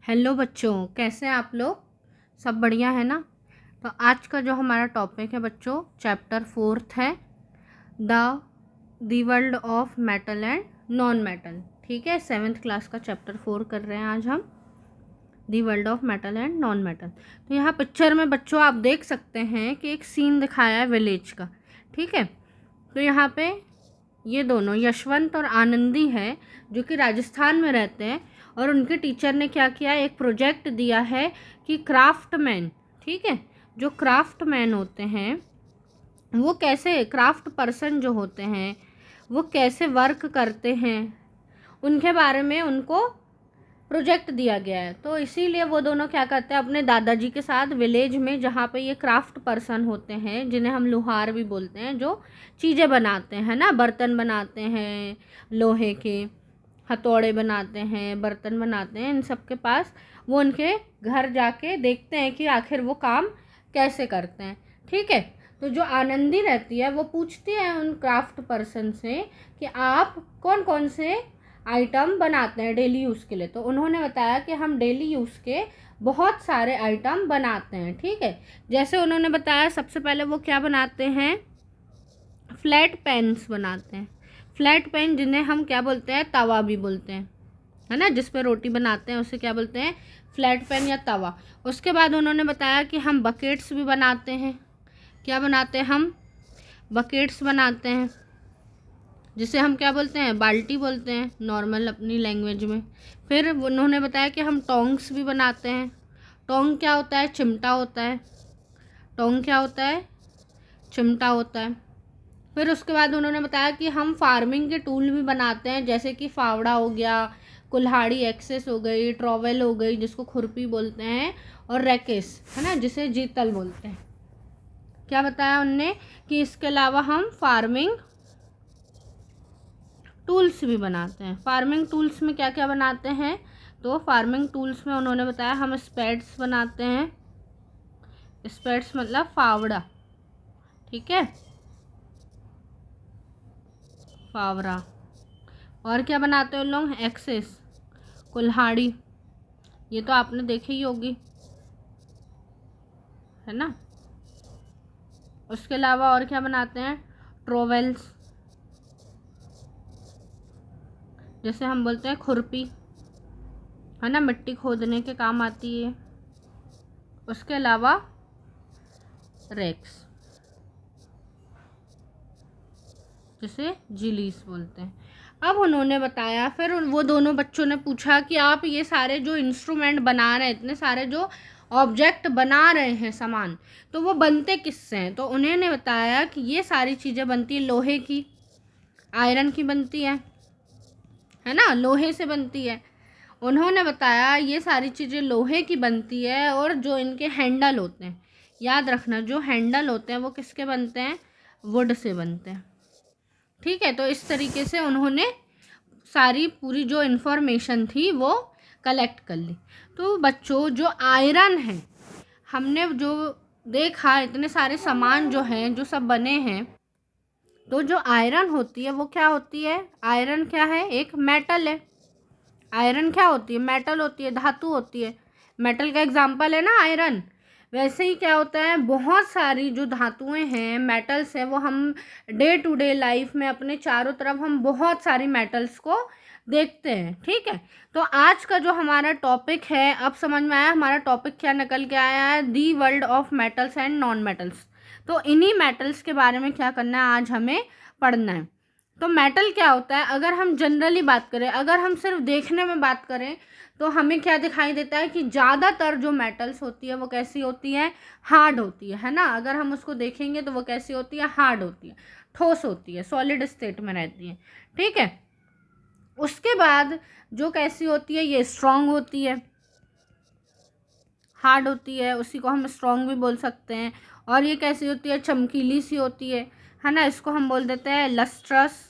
Hello बच्चों, कैसे हैं आप लोग? सब बढ़िया है ना? तो आज का जो हमारा टॉपिक है बच्चों, चैप्टर 4 है the the world of metal and non metal. ठीक है, 7th क्लास का चैप्टर 4 कर रहे हैं आज हम, the world of metal and non metal. तो यहाँ पिक्चर में बच्चों आप देख सकते हैं कि एक सीन दिखाया है विलेज का। ठीक है, तो यहाँ पे ये दोनों यशवंत और आनंदी है जो कि राजस्थान में रहते हैं, और उनके टीचर ने क्या किया, एक प्रोजेक्ट दिया है कि क्राफ्टमैन, ठीक है, जो क्राफ्टमैन होते हैं वो कैसे, क्राफ्ट पर्सन जो होते हैं वो कैसे वर्क करते हैं, उनके बारे में उनको प्रोजेक्ट दिया गया है। तो इसीलिए वो दोनों क्या करते हैं, अपने दादाजी के साथ विलेज में, जहाँ पे ये क्राफ्ट पर्सन होते हैं जिन्हें हम लोहार भी बोलते हैं, जो चीज़ें बनाते हैं ना, बर्तन बनाते हैं, लोहे के हथौड़े बनाते हैं, बर्तन बनाते हैं, इन सब के पास वो उनके घर जाके देखते हैं कि आखिर वो काम कैसे करते हैं। ठीक है, तो जो आनंदी रहती है वो पूछती है उन क्राफ्ट पर्सन से कि आप कौन कौन से आइटम बनाते हैं डेली यूज़ के लिए। तो उन्होंने बताया कि हम डेली यूज़ के बहुत सारे आइटम बनाते हैं। ठीक है, जैसे उन्होंने बताया सबसे पहले वो क्या बनाते हैं, फ्लैट पेन्स बनाते हैं। फ्लैट पेन जिन्हें हम क्या बोलते हैं, तवा भी बोलते हैं, है ना, जिस पे रोटी बनाते हैं उसे क्या बोलते हैं, फ्लैट पेन या तवा। उसके बाद उन्होंने बताया कि हम बकेट्स भी बनाते हैं। क्या बनाते हैं हम, बकेट्स बनाते हैं, जिसे हम क्या बोलते हैं, बाल्टी बोलते हैं नॉर्मल अपनी लैंग्वेज में। फिर उन्होंने बताया कि हम टोंग्स भी बनाते हैं। टोंग क्या होता है, चिमटा होता है। टोंग क्या होता है, चिमटा होता है। फिर उसके बाद उन्होंने बताया कि हम फार्मिंग के टूल भी बनाते हैं, जैसे कि फावड़ा हो गया, कुल्हाड़ी एक्सेस हो गई, ट्रॉवेल हो गई जिसको खुरपी बोलते हैं, और रैकेस, है ना, जिसे जीतल बोलते हैं। क्या बताया उनने कि इसके अलावा हम फार्मिंग टूल्स भी बनाते हैं। फार्मिंग टूल्स में क्या क्या बनाते हैं, तो फार्मिंग टूल्स में उन्होंने बताया हम स्पेड्स बनाते हैं। स्पेड्स मतलब फावड़ा, ठीक है, फावड़ा। और क्या बनाते हैं उन लोग, एक्सेस, कुल्हाड़ी, ये तो आपने देखी ही होगी, है ना। उसके अलावा और क्या बनाते हैं, ट्रोवेल्स, जैसे हम बोलते हैं खुरपी, है ना, मिट्टी खोदने के काम आती है। उसके अलावा रेक्स, जिसे जिलीस बोलते हैं। अब उन्होंने बताया, फिर वो दोनों बच्चों ने पूछा कि आप ये सारे जो इंस्ट्रूमेंट बना रहे हैं, इतने सारे जो ऑब्जेक्ट बना रहे हैं सामान, तो वो बनते किससे हैं। तो उन्होंने बताया कि ये सारी चीज़ें बनती है लोहे की, आयरन की बनती है ना, लोहे से बनती है। उन्होंने बताया ये सारी चीज़ें लोहे की बनती है, और जो इनके हैंडल होते हैं, याद रखना, जो हैंडल होते हैं वो किसके बनते हैं, वुड से बनते हैं। ठीक है, तो इस तरीके से उन्होंने सारी पूरी जो इन्फॉर्मेशन थी वो कलेक्ट कर ली। तो बच्चों जो आयरन है, हमने जो देखा इतने सारे सामान जो हैं, जो सब बने हैं, तो जो आयरन होती है वो क्या होती है, आयरन क्या है, एक मेटल है। आयरन क्या होती है, मेटल होती है, धातु होती है। मेटल का एग्जाम्पल है ना आयरन। वैसे ही क्या होता है, बहुत सारी जो धातुएं हैं, मेटल्स हैं, वो हम डे टू डे लाइफ में अपने चारों तरफ हम बहुत सारी मेटल्स को देखते हैं। ठीक है, तो आज का जो हमारा टॉपिक है, अब समझ में आया हमारा टॉपिक क्या निकल के आया है, the world of metals and non metals. तो इन्हीं मेटल्स के बारे में क्या करना है, आज हमें पढ़ना है। तो मेटल क्या होता है, अगर हम जनरली बात करें, अगर हम सिर्फ देखने में बात करें, तो हमें क्या दिखाई देता है कि ज़्यादातर जो मेटल्स होती है वो कैसी होती है, हार्ड होती है ना। अगर हम उसको देखेंगे तो वो कैसी होती है, हार्ड होती है, ठोस होती है, सॉलिड स्टेट में रहती है। ठीक है, उसके बाद जो कैसी होती है, ये स्ट्रांग होती है, हार्ड होती है, उसी को हम स्ट्रांग भी बोल सकते हैं। और ये कैसी होती है, चमकीली सी होती है ना, इसको हम बोल देते हैं लस्ट्रस।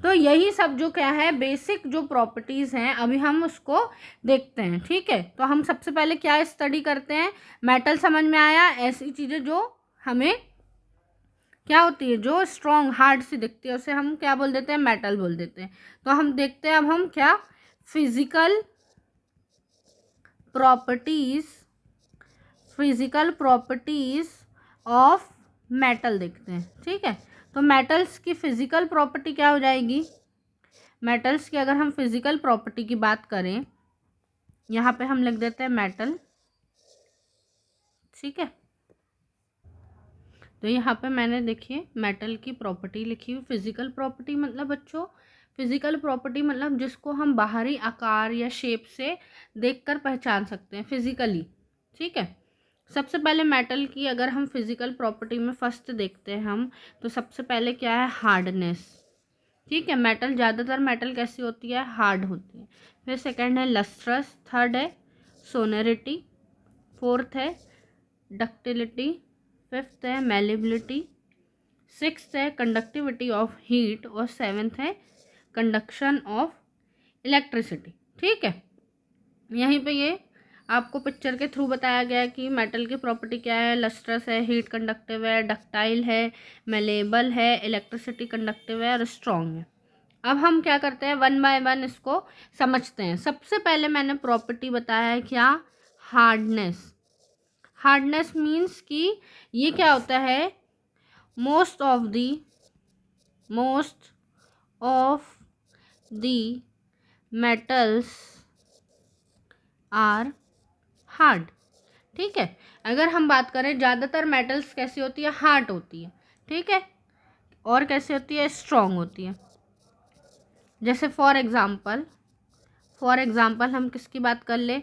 तो यही सब जो क्या है, बेसिक जो प्रॉपर्टीज़ हैं, अभी हम उसको देखते हैं। ठीक है, तो हम सबसे पहले क्या स्टडी करते हैं, मेटल समझ में आया, ऐसी चीज़ें जो हमें क्या होती है, जो स्ट्रॉन्ग हार्ड सी दिखती है, उसे हम क्या बोल देते हैं, मेटल बोल देते हैं। तो हम देखते हैं अब हम क्या, physical properties, physical properties of metal देखते हैं। ठीक है, तो मेटल्स की फिजिकल प्रॉपर्टी क्या हो जाएगी? मेटल्स की अगर हम फिजिकल प्रॉपर्टी की बात करें, यहाँ पे हम लिख देते हैं मेटल। ठीक है, तो यहाँ पे मैंने देखिए मेटल की प्रॉपर्टी लिखी हुई। फिजिकल प्रॉपर्टी मतलब बच्चों, फिजिकल प्रॉपर्टी मतलब जिसको हम बाहरी आकार या शेप से देखकर पहचान सकते हैं फिजिकली। ठीक है, सबसे पहले मेटल की अगर हम फिजिकल प्रॉपर्टी में फर्स्ट देखते हैं हम, तो सबसे पहले क्या है? हार्डनेस। ठीक है, मेटल ज़्यादातर मेटल कैसी होती है? हार्ड होती है। फिर सेकंड है लस्ट्रस, थर्ड है सोनरिटी, फोर्थ है डक्टिलिटी, फिफ्थ है मेलेबिलिटी, सिक्स्थ है कंडक्टिविटी ऑफ हीट और सेवेंथ है कंडक्शन ऑफ इलेक्ट्रिसिटी। ठीक है, यहीं पे ये आपको पिक्चर के थ्रू बताया गया है कि मेटल की प्रॉपर्टी क्या है। लस्ट्रस है, हीट कंडक्टिव है, डक्टाइल है, मेलेबल है, इलेक्ट्रिसिटी कंडक्टिव है और स्ट्रॉन्ग है। अब हम क्या करते हैं, वन बाय वन इसको समझते हैं। सबसे पहले मैंने प्रॉपर्टी बताया है क्या? हार्डनेस। हार्डनेस मीन्स कि ये क्या होता है? Most of the metals are hard. ठीक है, अगर हम बात करें ज़्यादातर मेटल्स कैसी होती है? हार्ड होती है। ठीक है, और कैसी होती है? स्ट्रॉन्ग होती है। जैसे फॉर एग्जांपल हम किसकी बात कर ले?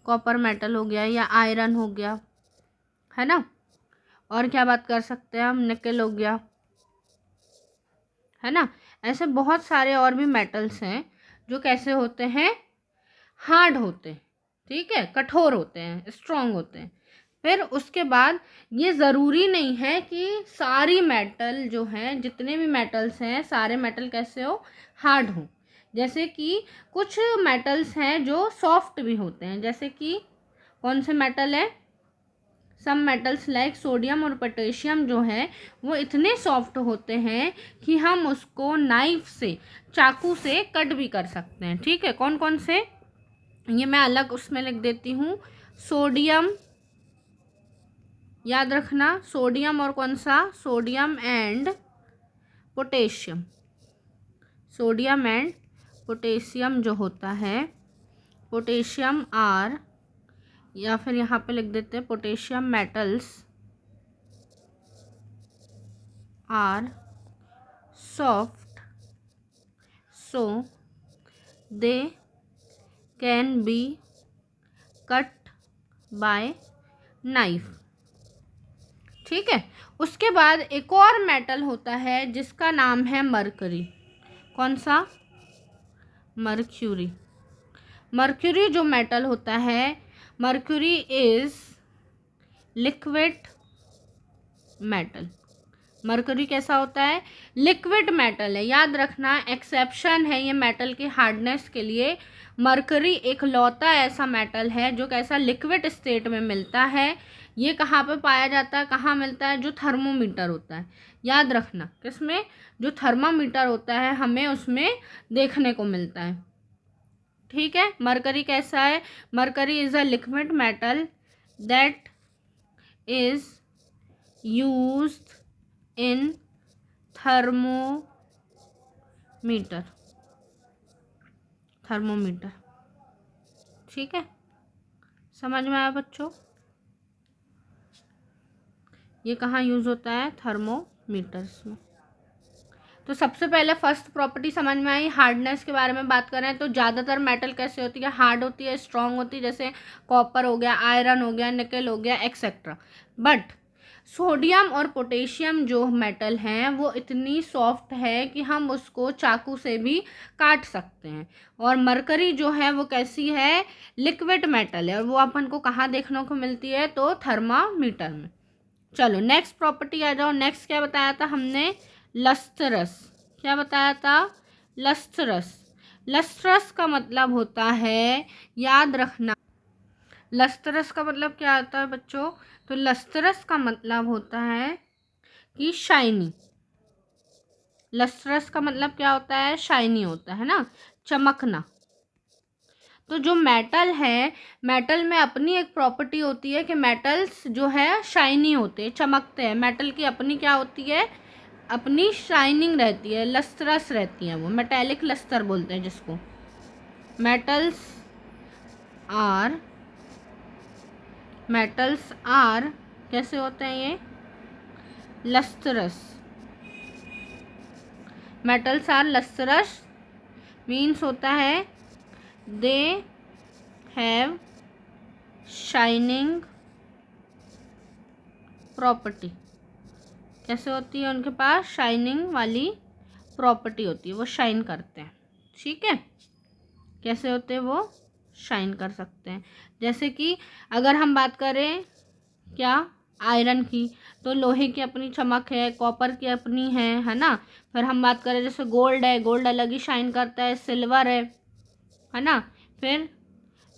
कॉपर मेटल हो गया, या आयरन हो गया, है ना। और क्या बात कर सकते हैं हम? निकेल हो गया, है ना। ऐसे बहुत सारे और भी मेटल्स हैं जो कैसे होते हैं? हार्ड होते हैं। ठीक है, कठोर होते हैं, स्ट्रॉन्ग होते हैं। फिर उसके बाद ये ज़रूरी नहीं है कि सारी मेटल जो हैं, जितने भी मेटल्स हैं, सारे मेटल कैसे हो? हार्ड हो। जैसे कि कुछ मेटल्स हैं जो सॉफ्ट भी होते हैं। जैसे कि कौन से मेटल है? सम मेटल्स लाइक सोडियम और पोटेशियम जो है वो इतने सॉफ्ट होते हैं कि हम उसको नाइफ से, चाकू से कट भी कर सकते हैं। ठीक है, कौन कौन से? ये मैं अलग उसमें लिख देती हूँ। सोडियम, याद रखना, सोडियम और कौन सा? Sodium and potassium. Sodium and potassium जो होता है, पोटेशियम आर, या फिर यहाँ पे लिख देते हैं potassium metals are soft, so they can be cut by knife. ठीक है, उसके बाद एक और मेटल होता है जिसका नाम है मरकरी। कौन सा? मर्क्यूरी। मर्क्यूरी जो मेटल होता है, mercury is liquid metal. Mercury कैसा होता है? लिक्विड मेटल है। याद रखना, एक्सेप्शन है ये मेटल की हार्डनेस के लिए। मरकरी एक लौता ऐसा मेटल है जो कैसा? लिक्विड स्टेट में मिलता है। ये कहाँ पे पाया जाता है? कहाँ मिलता है? जो थर्मोमीटर होता है। याद रखना, किसमें? जो थर्मामीटर होता है हमें उसमें देखने को मिलता है। ठीक है, मरकरी कैसा है? Mercury is a liquid metal that is used in thermometer. ठीक है, समझ में आया बच्चों? ये कहाँ यूज़ होता है? थर्मोमीटर्स में। तो सबसे पहले फर्स्ट प्रॉपर्टी समझ में आई। हार्डनेस के बारे में बात करें तो ज़्यादातर मेटल कैसे होती है? हार्ड होती है, स्ट्रॉन्ग होती है। जैसे कॉपर हो गया, आयरन हो गया, निकेल हो गया, एक्सेट्रा। बट सोडियम और पोटेशियम जो मेटल हैं वो इतनी सॉफ्ट है कि हम उसको चाकू से भी काट सकते हैं। और मरकरी जो है वो कैसी है? लिक्विड मेटल है, और वो अपन को कहाँ देखने को मिलती है? तो थर्मामीटर में। चलो नेक्स्ट प्रॉपर्टी आ जाओ। नेक्स्ट क्या बताया था हमने? लस्ट्रस। क्या बताया था? लस्ट्रस। लस्ट्रस का मतलब होता है, याद रखना, लस्ट्रस का मतलब क्या होता है बच्चों? तो लस्ट्रस का मतलब होता है कि शाइनी। लस्ट्रस का मतलब क्या होता है? शाइनी होता है ना, चमकना। तो जो मेटल है, मेटल में अपनी एक प्रॉपर्टी होती है कि मेटल्स जो है शाइनी होते हैं, चमकते हैं। मेटल की अपनी क्या होती है, अपनी शाइनिंग रहती है, लस्ट्रस रहती है, वो मेटेलिक लस्टर बोलते हैं जिसको। मेटल्स आर कैसे होते हैं ये, lustrous. Metals are lustrous means होता है दे हैव शाइनिंग प्रॉपर्टी। कैसे होती है, उनके पास शाइनिंग वाली प्रॉपर्टी होती है, वो शाइन करते हैं। ठीक है, कैसे होते हैं, वो शाइन कर सकते हैं। जैसे कि अगर हम बात करें क्या, आयरन की, तो लोहे की अपनी चमक है, कॉपर की अपनी है ना। फिर हम बात करें जैसे गोल्ड है, गोल्ड अलग ही शाइन करता है, सिल्वर है ना। फिर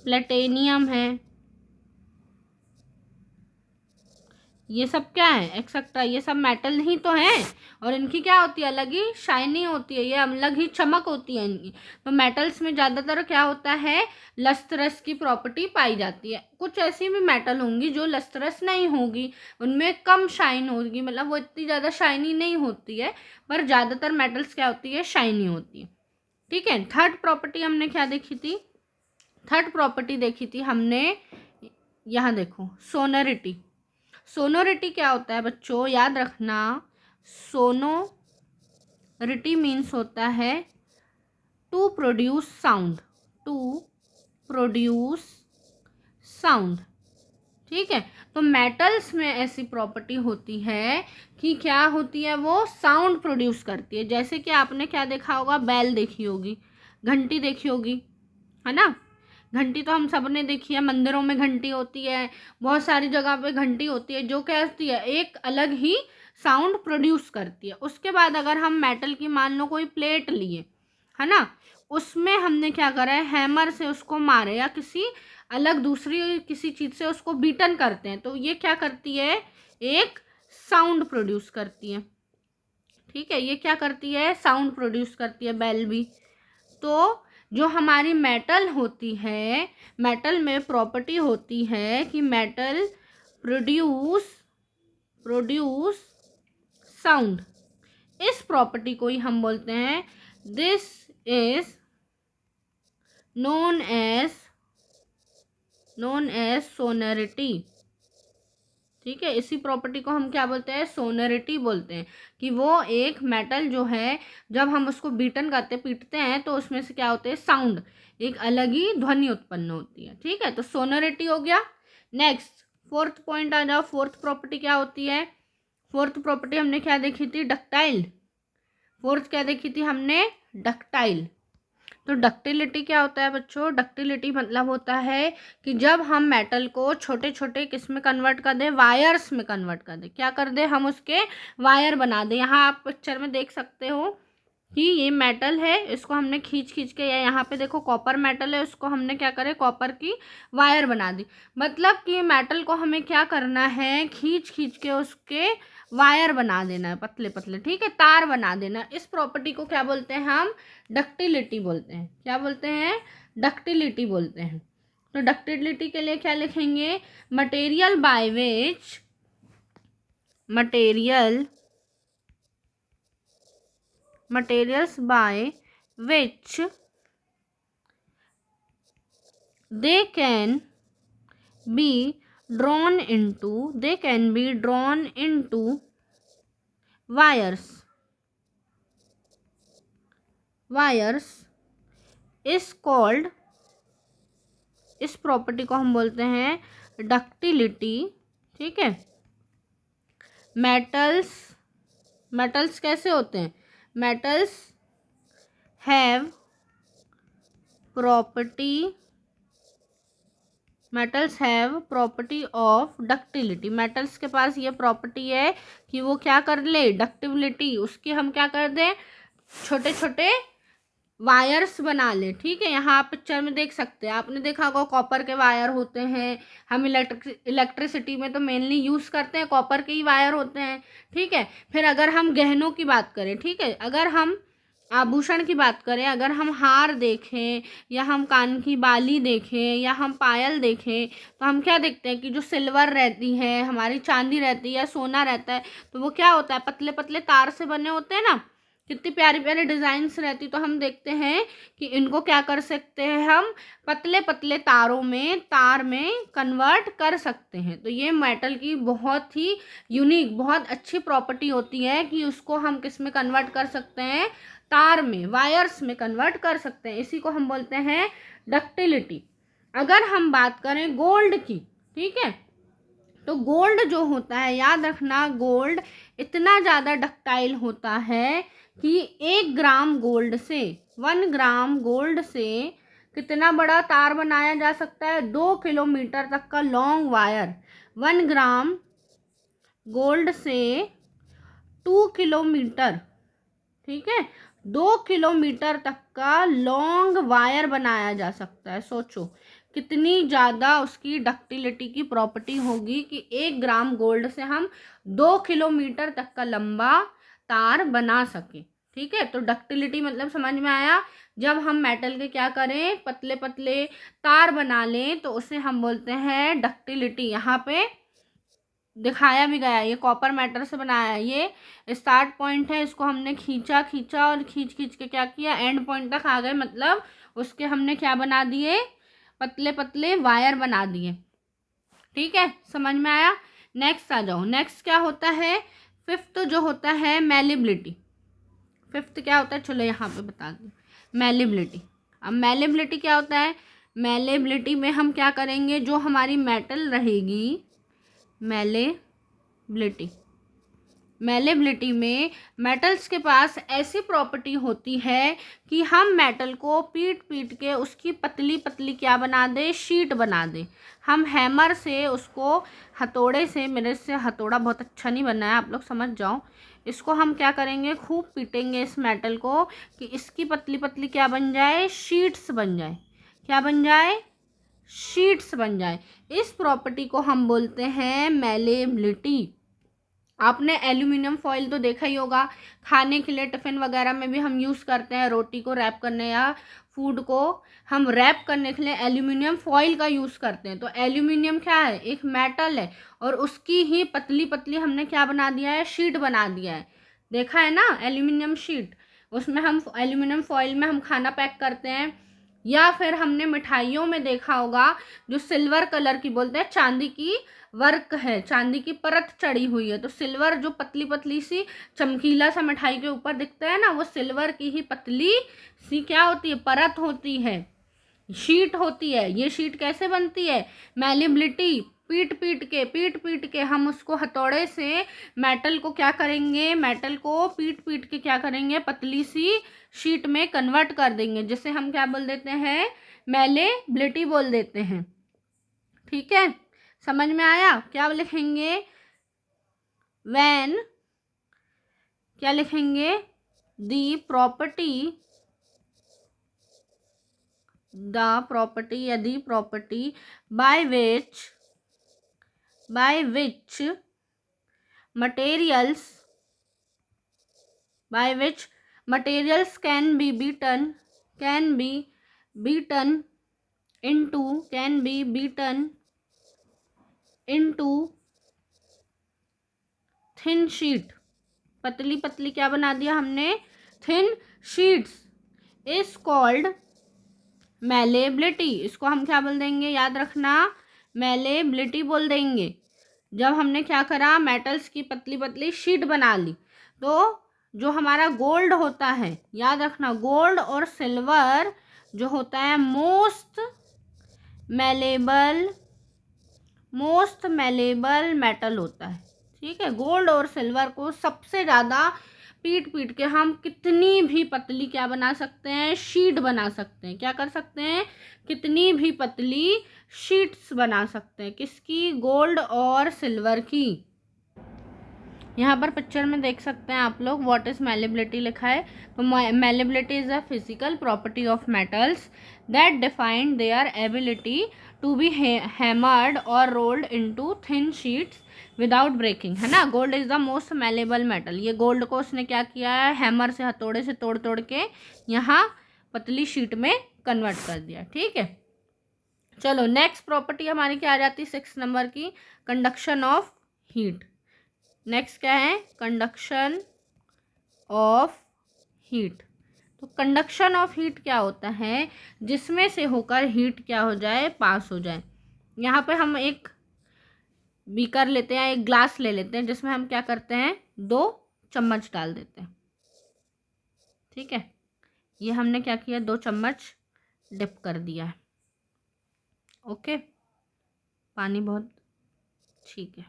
प्लेटिनियम है, ये सब क्या है, एक्सेट्रा, ये सब मेटल ही तो हैं, और इनकी क्या होती है, अलग ही शाइनिंग होती है, ये अलग ही चमक होती है इनकी। तो मेटल्स में ज़्यादातर क्या होता है, लस्ट्रस की प्रॉपर्टी पाई जाती है। कुछ ऐसी भी मेटल होंगी जो लस्ट्रस नहीं होगी, उनमें कम शाइन होगी, मतलब वो इतनी ज़्यादा शाइनी नहीं होती है, पर ज़्यादातर मेटल्स क्या होती है, शाइनी होती है। ठीक है, थर्ड प्रॉपर्टी हमने क्या देखी थी, थर्ड प्रॉपर्टी देखी थी हमने, यहाँ देखो, सोनरिटी। सोनोरिटी क्या होता है बच्चों, याद रखना, सोनोरिटी मीन्स होता है to produce sound, to produce sound. ठीक है, तो मेटल्स में ऐसी प्रॉपर्टी होती है कि क्या होती है, वो साउंड प्रोड्यूस करती है। जैसे कि आपने क्या देखा होगा, बैल देखी होगी, घंटी देखी होगी, है ना। घंटी तो हम सब ने देखी है, मंदिरों में घंटी होती है, बहुत सारी जगह पे घंटी होती है, जो क्या होती है, एक अलग ही साउंड प्रोड्यूस करती है। उसके बाद अगर हम मेटल की मान लो कोई प्लेट लिए, है ना, उसमें हमने क्या करा है, हैमर से उसको मारे या किसी अलग दूसरी किसी चीज़ से उसको बीटन करते हैं, तो ये क्या करती है, एक साउंड प्रोड्यूस करती है। ठीक है, ये क्या करती है, साउंड प्रोड्यूस करती है, बेल भी। तो जो हमारी मेटल होती है, मेटल में प्रॉपर्टी होती है कि मेटल प्रोड्यूस साउंड। इस प्रॉपर्टी को ही हम बोलते हैं, दिस इज नोन एज सोनरिटी। ठीक है, इसी प्रॉपर्टी को हम क्या बोलते हैं, सोनरिटी बोलते हैं, कि वो एक मेटल जो है, जब हम उसको बीटन करते पीटते हैं तो उसमें से क्या होते हैं, साउंड, एक अलग ही ध्वनि उत्पन्न होती है। ठीक है, तो सोनरिटी हो गया। नेक्स्ट फोर्थ पॉइंट आ जाओ, फोर्थ प्रॉपर्टी क्या होती है, फोर्थ प्रॉपर्टी हमने क्या देखी थी, डक्टाइल। फोर्थ क्या देखी थी हमने, डक्टाइल। तो डक्टिलिटी क्या होता है बच्चों, डक्टिलिटी मतलब होता है कि जब हम मेटल को छोटे छोटे किस में कन्वर्ट कर दें, वायर्स में कन्वर्ट कर दें, क्या कर दें, हम उसके वायर बना दें। यहाँ आप पिक्चर में देख सकते हो कि ये मेटल है, इसको हमने खींच खींच के, या यहाँ पे देखो कॉपर मेटल है, उसको हमने क्या करे, कॉपर की वायर बना दी। मतलब कि मेटल को हमें क्या करना है, खींच खींच के उसके वायर बना देना है, पतले पतले, ठीक है, तार बना देना। इस प्रॉपर्टी को क्या बोलते हैं हम, डक्टिलिटी बोलते हैं। क्या बोलते हैं, डक्टिलिटी बोलते हैं। तो डक्टिलिटी के लिए क्या लिखेंगे, material by which materials by which they can be drawn into wires is called, इस प्रॉपर्टी को हम बोलते हैं डक्टिलिटी। ठीक है, मेटल्स कैसे होते हैं, metals have property of ductility. Metals के पास ये प्रॉपर्टी है कि वो क्या कर ले, डक्टिबिलिटी, उसकी हम क्या कर दें, छोटे छोटे वायर्स बना ले। ठीक है, यहाँ आप पिक्चर में देख सकते हैं, आपने देखा होगा कॉपर के वायर होते हैं, हम इलेक्ट्रिसिटी में तो मेनली यूज़ करते हैं कॉपर के ही वायर होते हैं। ठीक है, फिर अगर हम गहनों की बात करें, ठीक है, अगर हम आभूषण की बात करें, अगर हम हार देखें या हम कान की बाली देखें या हम पायल देखें, तो हम क्या देखते हैं कि जो सिल्वर रहती है, हमारी चांदी रहती है या सोना रहता है, तो वो क्या होता है, पतले पतले तार से बने होते हैं ना, कितनी प्यारी प्यारी डिज़ाइंस रहती। तो हम देखते हैं कि इनको क्या कर सकते हैं, हम पतले पतले तार में कन्वर्ट कर सकते हैं। तो ये मेटल की बहुत ही यूनिक, बहुत अच्छी प्रॉपर्टी होती है कि उसको हम किस में कन्वर्ट कर सकते हैं, तार में, वायर्स में कन्वर्ट कर सकते हैं। इसी को हम बोलते हैं डक्टिलिटी। अगर हम बात करें गोल्ड की, ठीक है, तो गोल्ड जो होता है, याद रखना, गोल्ड इतना ज़्यादा डक्टाइल होता है कि 1 ग्राम गोल्ड से, 1 ग्राम गोल्ड से कितना बड़ा तार बनाया जा सकता है, 2 किलोमीटर तक का लॉन्ग वायर। 1 ग्राम गोल्ड से 2 किलोमीटर, ठीक है, 2 किलोमीटर तक का लॉन्ग वायर बनाया जा सकता है। सोचो कितनी ज़्यादा उसकी डक्टिलिटी की प्रॉपर्टी होगी कि 1 ग्राम गोल्ड से हम 2 किलोमीटर तक का लंबा तार बना सके। ठीक है, तो डक्टिलिटी मतलब समझ में आया। जब हम मेटल के क्या करें, पतले पतले तार बना लें, तो उसे हम बोलते हैं डक्टिलिटी। यहाँ पे दिखाया भी गया, ये कॉपर मेटल से बनाया है। ये स्टार्ट पॉइंट है, इसको हमने खींचा खींचा और खींच खींच के क्या किया, एंड पॉइंट तक आ गए, मतलब उसके हमने क्या बना दिए, पतले पतले वायर बना दिए। ठीक है, समझ में आया। नेक्स्ट आ जाओ। नेक्स्ट क्या होता है, फिफ्थ जो होता है मैलिबिलिटी। फिफ्थ क्या होता है, चलो यहाँ पे बता दें, मैलिबिलिटी। अब मैलिबिलिटी क्या होता है, मैलिबिलिटी में हम क्या करेंगे, जो हमारी मेटल रहेगी, मैलेबिलिटी में मेटल्स के पास ऐसी प्रॉपर्टी होती है कि हम मेटल को पीट पीट के उसकी पतली पतली क्या बना दे, शीट बना दे। हम हैमर से उसको, हथौड़े से, मेरे से हथौड़ा बहुत अच्छा नहीं बना है, आप लोग समझ जाओ, इसको हम क्या करेंगे, खूब पीटेंगे इस मेटल को कि इसकी पतली पतली क्या बन जाए, शीट्स बन जाए। क्या बन जाए, शीट्स बन जाए। इस प्रॉपर्टी को हम बोलते हैं मैलेबिलिटी। आपने एल्यूमिनियम फॉइल तो देखा ही होगा, खाने के लिए टिफ़िन वगैरह में भी हम यूज़ करते हैं, रोटी को रैप करने या फूड को हम रैप करने के लिए एल्यूमिनियम फॉइल का यूज़ करते हैं। तो एल्यूमिनियम क्या है, एक मेटल है, और उसकी ही पतली पतली हमने क्या बना दिया है, शीट बना दिया है। देखा है ना, एल्यूमिनियम शीट, उसमें हम एल्यूमिनियम फॉइल में हम खाना पैक करते हैं। या फिर हमने मिठाइयों में देखा होगा, जो सिल्वर कलर की बोलते हैं, चांदी की वर्क है, चांदी की परत चढ़ी हुई है, तो सिल्वर जो पतली पतली सी चमकीला सा मिठाई के ऊपर दिखता है ना, वो सिल्वर की ही पतली सी क्या होती है, परत होती है, शीट होती है। ये शीट कैसे बनती है, मैलिबिलिटी, पीट पीट के हम उसको हथौड़े से मेटल को क्या करेंगे, मेटल को पीट पीट के क्या करेंगे, पतली सी शीट में कन्वर्ट कर देंगे, जिसे हम क्या बोल देते हैं, मैलिबिलिटी बोल देते हैं। ठीक है, समझ में आया। क्या लिखेंगे, व्हेन, क्या लिखेंगे, द प्रॉपर्टी या दी property bye which materials can be beaten into thin sheet. पतली पतली क्या बना दिया हमने, thin sheets, is called malleability. इसको हम क्या बोल देंगे, याद रखना, मैलेबिलिटी बोल देंगे। जब हमने क्या करा, मेटल्स की पतली पतली शीट बना ली, तो जो हमारा गोल्ड होता है, याद रखना, गोल्ड और सिल्वर जो होता है मोस्ट मैलेबल मेटल होता है। ठीक है, गोल्ड और सिल्वर को सबसे ज़्यादा पीट पीट के हम कितनी भी पतली क्या बना सकते हैं, शीट बना सकते हैं। क्या कर सकते हैं, कितनी भी पतली शीट्स बना सकते हैं, किसकी, गोल्ड और सिल्वर की। यहाँ पर पिक्चर में देख सकते हैं आप लोग व्हाट इज मैलिबिलिटी लिखा है। तो malleability is a physical property of metals that define their ability to be hammered और rolled into thin sheets without breaking, है ना। Gold is the most malleable metal. ये गोल्ड को उसने क्या किया है, हैमर से हथौड़े से तोड़ तोड़ के यहाँ पतली शीट में कन्वर्ट कर दिया। ठीक है, चलो नेक्स्ट प्रॉपर्टी हमारी क्या आ जाती है 6 नंबर की, कंडक्शन ऑफ हीट। नेक्स्ट क्या है, कंडक्शन ऑफ हीट। तो कंडक्शन ऑफ हीट क्या होता है, जिसमें से होकर हीट क्या हो जाए, पास हो जाए। यहाँ पे हम एक बीकर लेते हैं, एक ग्लास ले लेते हैं, जिसमें हम क्या करते हैं, 2 चम्मच डाल देते हैं। ठीक है, ये हमने क्या किया, 2 चम्मच डिप कर दिया है। ओके, पानी बहुत, ठीक है,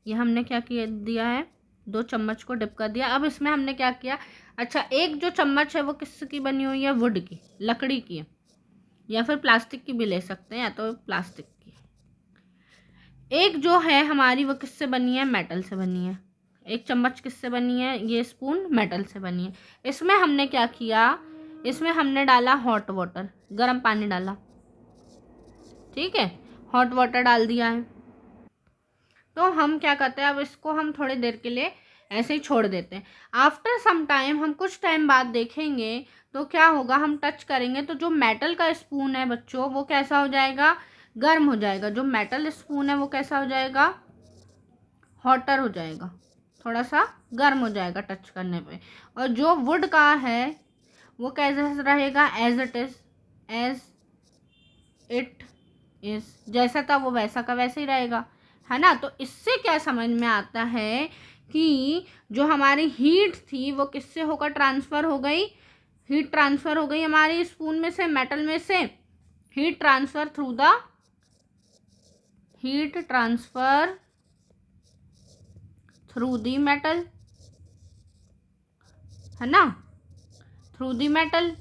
ये हमने क्या किया दिया है, 2 चम्मच को डिप कर दिया। अब इसमें हमने क्या किया, अच्छा एक जो चम्मच है वो किसकी बनी हुई है, वुड की, लकड़ी की है, या फिर प्लास्टिक की भी ले सकते हैं, या तो प्लास्टिक की। एक जो है हमारी वो किससे बनी है, मेटल से बनी है। एक चम्मच किससे बनी है, ये स्पून मेटल से बनी है। इसमें हमने क्या किया, इसमें हमने डाला हॉट वाटर, गर्म पानी डाला। ठीक है, हॉट वाटर डाल दिया है। तो हम क्या करते हैं, अब इसको हम थोड़ी देर के लिए ऐसे ही छोड़ देते हैं। आफ्टर सम टाइम, हम कुछ टाइम बाद देखेंगे तो क्या होगा, हम टच करेंगे तो जो मेटल का स्पून है बच्चों, वो कैसा हो जाएगा, गर्म हो जाएगा। जो मेटल स्पून है वो कैसा हो जाएगा, हॉटर हो जाएगा, थोड़ा सा गर्म हो जाएगा टच करने पे। और जो वुड का है वो कैसा रहेगा, as it is, as it is, जैसा था वो वैसा का वैसे ही रहेगा, है ना। तो इससे क्या समझ में आता है कि जो हमारी हीट थी वो किससे होकर ट्रांसफ़र हो गई, हीट ट्रांसफ़र हो गई हमारी स्पून में से मेटल में से, heat transfer through the, heat transfer through the metal, है ना, थ्रू दी मेटल।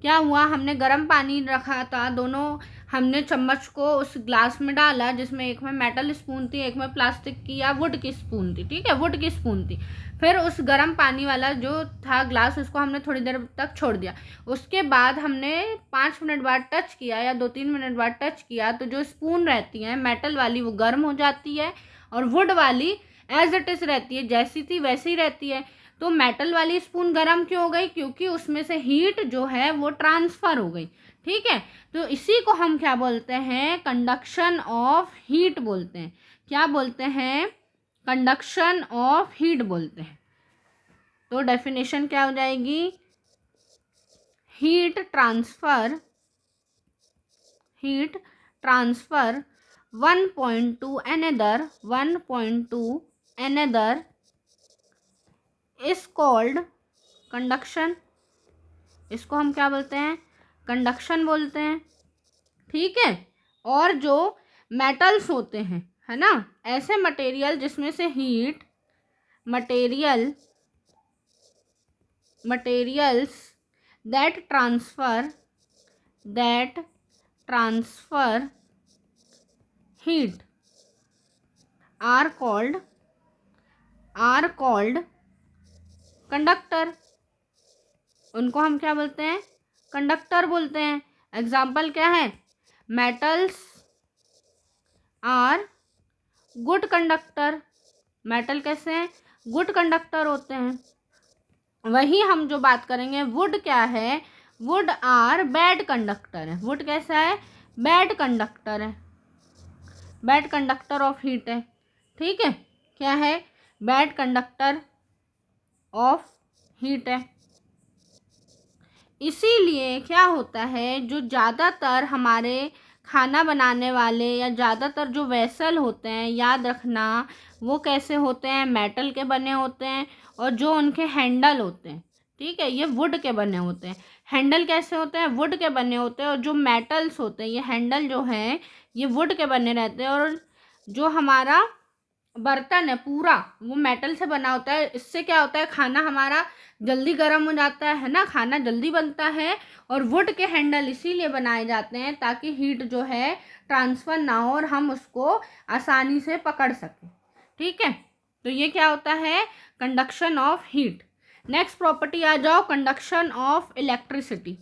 क्या हुआ, हमने गर्म पानी रखा था, दोनों हमने चम्मच को उस ग्लास में डाला, जिसमें एक में मेटल स्पून थी, एक में प्लास्टिक की या वुड की स्पून थी। ठीक है, वुड की स्पून थी। फिर उस गर्म पानी वाला जो था ग्लास, उसको हमने थोड़ी देर तक छोड़ दिया। उसके बाद हमने 5 मिनट बाद टच किया या 2-3 मिनट बाद टच किया, तो जो स्पून रहती है मेटल वाली वो गर्म हो जाती है, और वुड वाली एज इट इज़ रहती है, जैसी थी वैसी ही रहती है। तो मेटल वाली स्पून गर्म क्यों हो गई, क्योंकि उसमें से हीट जो है वो ट्रांसफ़र हो गई। ठीक है, तो इसी को हम क्या बोलते हैं, कंडक्शन ऑफ हीट बोलते हैं। क्या बोलते हैं, कंडक्शन ऑफ हीट बोलते हैं। तो डेफिनेशन क्या हो जाएगी, heat transfer, heat transfer one point two another, one point two another is called conduction. इसको हम क्या बोलते हैं, कंडक्शन बोलते हैं। ठीक है, और जो मेटल्स होते हैं, है ना, ऐसे मटेरियल जिसमें से heat, materials that transfer heat are called conductor. उनको हम क्या बोलते हैं, कंडक्टर बोलते हैं। एग्जाम्पल क्या है, metals are good conductor. Metal कैसे हैं, गुड कंडक्टर होते हैं। वही हम जो बात करेंगे, वुड क्या है, वुड आर बैड कंडक्टर है। वुड कैसा है, बैड कंडक्टर है, बैड कंडक्टर ऑफ हीट है। ठीक है, क्या है, बैड कंडक्टर ऑफ हीट है। इसीलिए क्या होता है, जो ज़्यादातर हमारे खाना बनाने वाले या ज़्यादातर जो वेसल होते हैं, याद रखना वो कैसे होते हैं, मेटल के बने होते हैं। और जो उनके हैंडल होते हैं, ठीक है, ये वुड के बने होते हैं। हैंडल कैसे होते हैं, वुड के बने होते हैं। और जो मेटल्स होते हैं, ये हैंडल जो हैं ये वुड के बने रहते हैं। और जो हमारा बर्तन है पूरा वो मेटल से बना होता है। इससे क्या होता है, खाना हमारा जल्दी गर्म हो जाता है ना, खाना जल्दी बनता है। और वुड के हैंडल इसीलिए बनाए जाते हैं ताकि हीट जो है ट्रांसफ़र ना हो और हम उसको आसानी से पकड़ सकें। ठीक है, तो ये क्या होता है, conduction of heat. Next property आ जाओ, कंडक्शन ऑफ इलेक्ट्रिसिटी।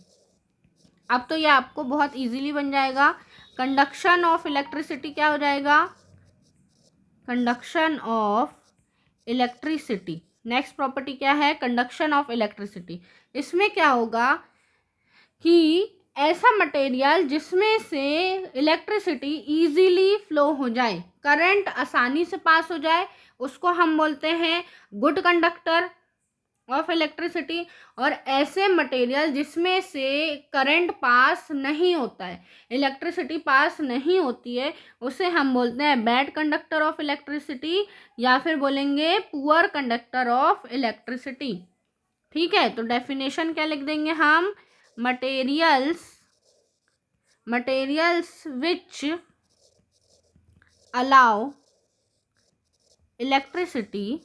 अब तो ये आपको बहुत इजीली बन जाएगा। कंडक्शन ऑफ इलेक्ट्रिसिटी क्या हो जाएगा, conduction of electricity. Next property क्या है, कंडक्शन ऑफ इलेक्ट्रिसिटी। इसमें क्या होगा कि ऐसा मटेरियल जिसमें से इलेक्ट्रिसिटी इजीली फ्लो हो जाए, करंट आसानी से पास हो जाए, उसको हम बोलते हैं गुड कंडक्टर ऑफ इलेक्ट्रिसिटी। और ऐसे मटेरियल जिसमें से करंट पास नहीं होता है, इलेक्ट्रिसिटी पास नहीं होती है, उसे हम बोलते हैं बैड कंडक्टर ऑफ इलेक्ट्रिसिटी, या फिर बोलेंगे पुअर कंडक्टर ऑफ इलेक्ट्रिसिटी। ठीक है, तो डेफिनेशन क्या लिख देंगे हम, materials which allow electricity,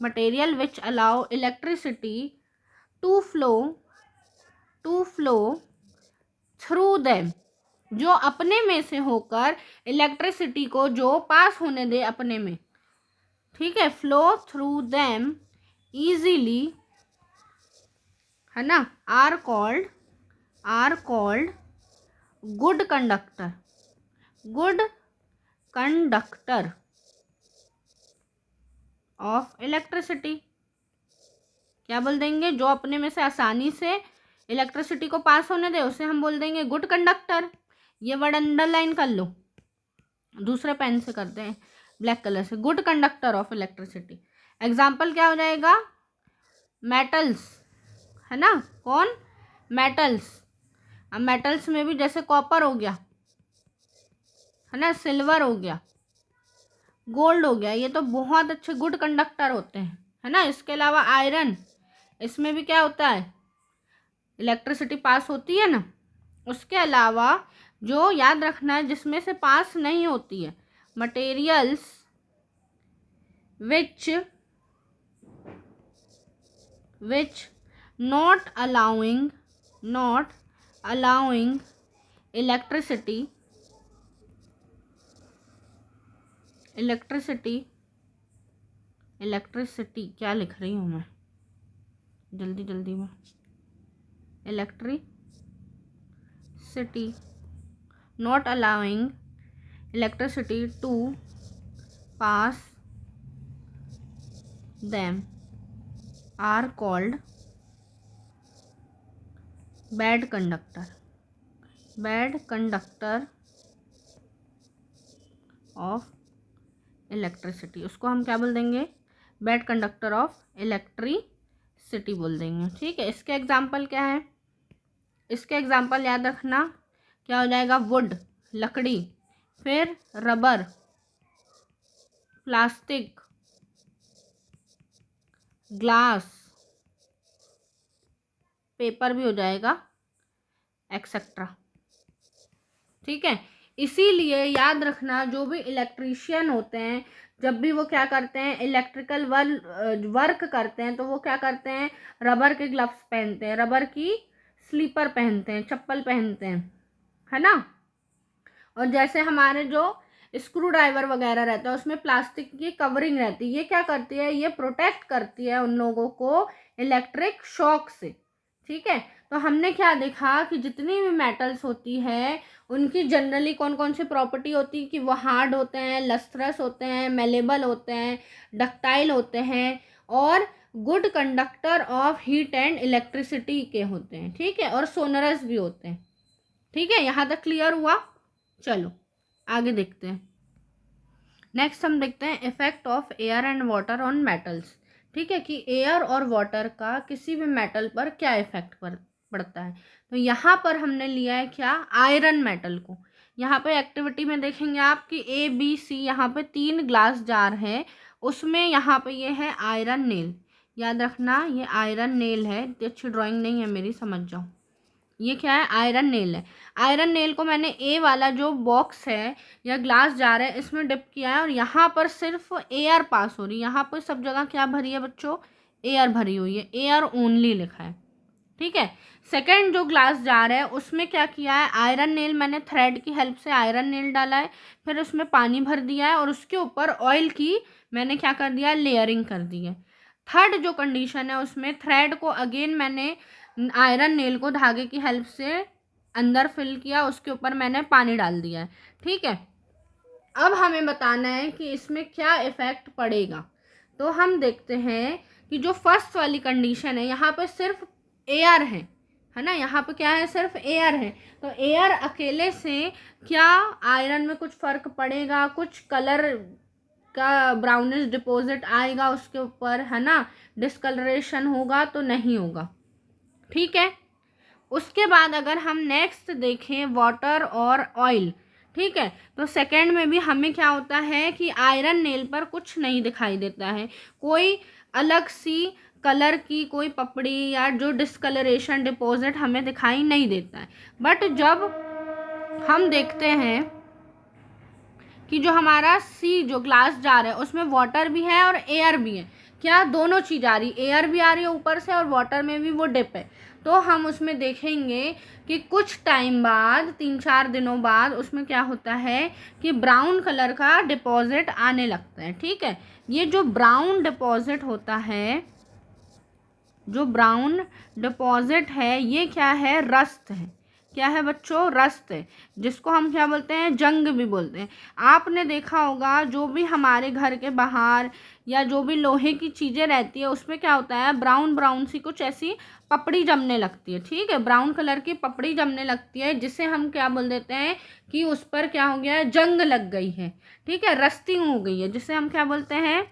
material which allow electricity to flow through them, जो अपने में से होकर इलेक्ट्रिसिटी को जो पास होने दे अपने में, ठीक है, फ्लो थ्रू देम इजीली, है ना, are called good conductor of electricity. क्या बोल देंगे, जो अपने में से आसानी से इलेक्ट्रिसिटी को पास होने दे उसे हम बोल देंगे गुड कंडक्टर। ये वर्ड अंडरलाइन कर लो, दूसरे पेन से करते हैं, ब्लैक कलर से, good conductor of electricity. Example क्या हो जाएगा, मेटल्स, है ना, कौन, मेटल्स। अब मेटल्स में भी जैसे कॉपर हो गया, है ना, सिल्वर हो गया, गोल्ड हो गया, ये तो बहुत अच्छे गुड कंडक्टर होते हैं, है ना। इसके अलावा आयरन, इसमें भी क्या होता है, इलेक्ट्रिसिटी पास होती है ना। उसके अलावा जो याद रखना है, जिसमें से पास नहीं होती है, materials which not allowing electricity क्या लिख रही हूँ मैं, जल्दी में, electricity not allowing electricity to pass them are called bad conductor of electricity. उसको हम क्या बोल देंगे, बैड कंडक्टर ऑफ इलेक्ट्रिसिटी बोल देंगे। ठीक है, इसके एग्जाम्पल क्या है, इसके एग्जाम्पल याद रखना, क्या हो जाएगा, वुड, लकड़ी, फिर रबर, प्लास्टिक, ग्लास, पेपर भी हो जाएगा, एक्सेट्रा। ठीक है, इसीलिए याद रखना, जो भी इलेक्ट्रीशियन होते हैं, जब भी वो क्या करते हैं, इलेक्ट्रिकल वर्क करते हैं, तो वो क्या करते हैं, रबर के ग्लव्स पहनते हैं, रबर की स्लीपर पहनते हैं, चप्पल पहनते हैं, है ना। और जैसे हमारे जो स्क्रू ड्राइवर वगैरह रहता है, उसमें प्लास्टिक की कवरिंग रहती है, ये क्या करती है, ये प्रोटेक्ट करती है उन लोगों को इलेक्ट्रिक शॉक से। ठीक है, तो हमने क्या देखा कि जितनी भी मेटल्स होती है, उनकी जनरली कौन कौन सी प्रॉपर्टी होती है, कि वो हार्ड होते हैं, लस्ट्रस होते हैं, मेलेबल होते हैं, डक्टाइल होते हैं, और good conductor of heat and electricity के होते हैं। ठीक है, और सोनरस भी होते हैं। ठीक है, यहाँ तक क्लियर हुआ। चलो आगे देखते हैं। नेक्स्ट हम देखते हैं effect of air and water on metals. ठीक है, कि एयर और वाटर का किसी भी मेटल पर क्या इफेक्ट पड़ता है। तो यहाँ पर हमने लिया है क्या, आयरन मेटल को। यहाँ पे एक्टिविटी में देखेंगे आप कि ABC, यहाँ पे 3 ग्लास जार है, उसमें यहाँ पे ये है आयरन नेल। याद रखना, ये आयरन नेल है, अच्छी ड्राइंग नहीं है मेरी, समझ जाओ। ये क्या है, आयरन नेल है। आयरन नेल को मैंने ए वाला जो बॉक्स है या ग्लास जार है, इसमें डिप किया है, और यहाँ पर सिर्फ एयर पास हो रही है। यहाँ पर सब जगह क्या भरी है बच्चों, एयर भरी हुई है, एयर ओनली लिखा है। ठीक है। सेकंड जो ग्लास जार है उसमें क्या किया है, आयरन नेल मैंने थ्रेड की हेल्प से आयरन नेल डाला है, फिर उसमें पानी भर दिया है और उसके ऊपर ऑयल की मैंने क्या कर दिया, लेयरिंग कर दी है। थर्ड जो कंडीशन है उसमें थ्रेड को अगेन मैंने आयरन नेल को धागे की हेल्प से अंदर फिल किया, उसके ऊपर मैंने पानी डाल दिया है। ठीक है, अब हमें बताना है कि इसमें क्या इफ़ेक्ट पड़ेगा। तो हम देखते हैं कि जो फर्स्ट वाली कंडीशन है यहाँ पे सिर्फ एयर है ना, यहाँ पे क्या है, सिर्फ एयर है। तो एयर अकेले से क्या आयरन में कुछ फ़र्क पड़ेगा, कुछ कलर का ब्राउनिश डिपॉजिट आएगा उसके ऊपर, है ना, डिस्कलरेशन होगा तो नहीं होगा। ठीक है, उसके बाद अगर हम नेक्स्ट देखें वाटर और ऑयल, ठीक है, तो सेकंड में भी हमें क्या होता है कि आयरन नेल पर कुछ नहीं दिखाई देता है, कोई अलग सी कलर की कोई पपड़ी या जो डिस्कलरेशन डिपॉजिट हमें दिखाई नहीं देता है। बट जब हम देखते हैं कि जो हमारा सी जो ग्लास जार है उसमें वाटर भी है और एयर भी है, क्या दोनों चीज़ आ रही, एयर भी आ रही है ऊपर से और वाटर में भी वो डिप है, तो हम उसमें देखेंगे कि कुछ टाइम बाद 3-4 दिनों बाद उसमें क्या होता है कि ब्राउन कलर का डिपॉजिट आने लगता है। ठीक है, ये जो ब्राउन डिपॉजिट होता है, जो ब्राउन डिपॉजिट है ये क्या है, रस्ट है। क्या है बच्चों, रस्ट है, जिसको हम क्या बोलते हैं, जंग भी बोलते हैं। आपने देखा होगा जो भी हमारे घर के बाहर या जो भी लोहे की चीज़ें रहती है उसमें क्या होता है, ब्राउन ब्राउन सी कुछ ऐसी पपड़ी जमने लगती है। ठीक है, ब्राउन कलर की पपड़ी जमने लगती है, जिसे हम क्या बोल देते हैं कि उस पर क्या हो गया है, जंग लग गई है। ठीक है, रस्टिंग हो गई है, जिसे हम क्या बोलते हैं,